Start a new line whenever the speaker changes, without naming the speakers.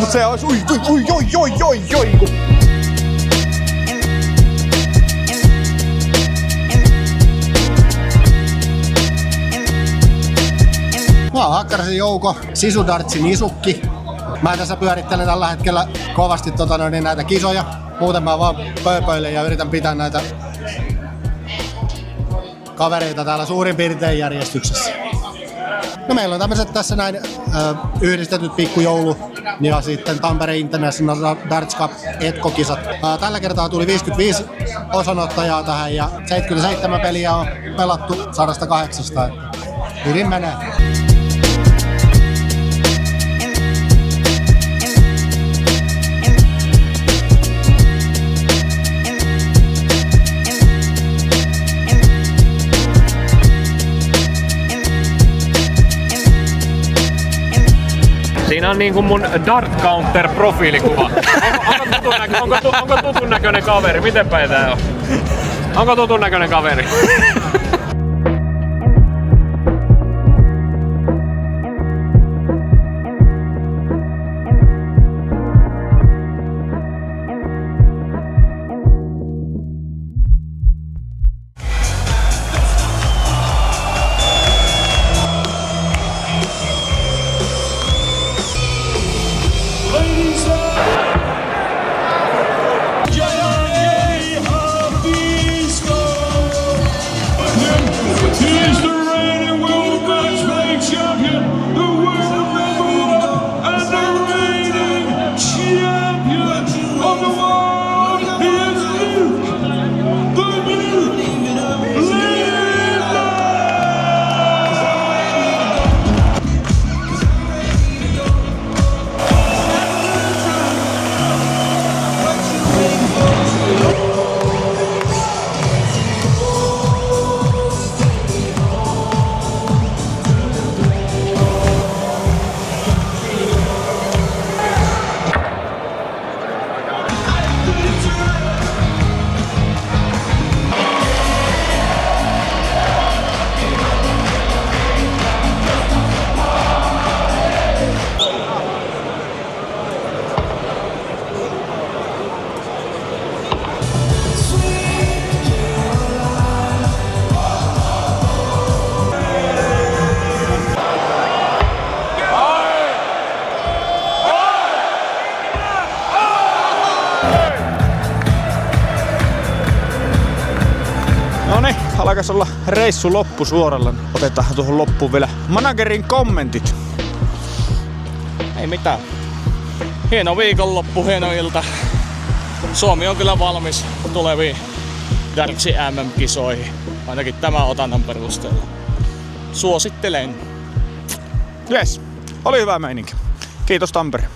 Mut se olisi oi.
Mä oon Hakkaraisen Jouko, Sisudartsin isukki. Mä tässä pyörittelen tällä hetkellä kovasti näitä kisoja. Muuten mä vaan pööpöilen ja yritän pitää näitä kavereita täällä suurin piirtein järjestyksessä. No meillä on tämmöiset tässä näin yhdistetyt pikkujoulu ja sitten Tampere International Darts Cup Etko-kisat. Tällä kertaa tuli 55 osanottajaa tähän ja 77 peliä on pelattu 108. Hyvin menee.
Siinä on niinku mun Dart Counter profiilikuva. Onko tutun näköinen kaveri? Miten päin tää on? Onko tutun näköinen kaveri?
Noniin, alkaisi olla reissu loppusuoralla. Otetaan tuohon loppuun vielä managerin kommentit.
Ei mitään. Hieno viikonloppu, hieno ilta. Suomi on kyllä valmis tuleviin Dartsin MM-kisoihin. Ainakin tämän otannan perusteella. Suosittelen.
Jes, oli hyvä meininki. Kiitos Tampere.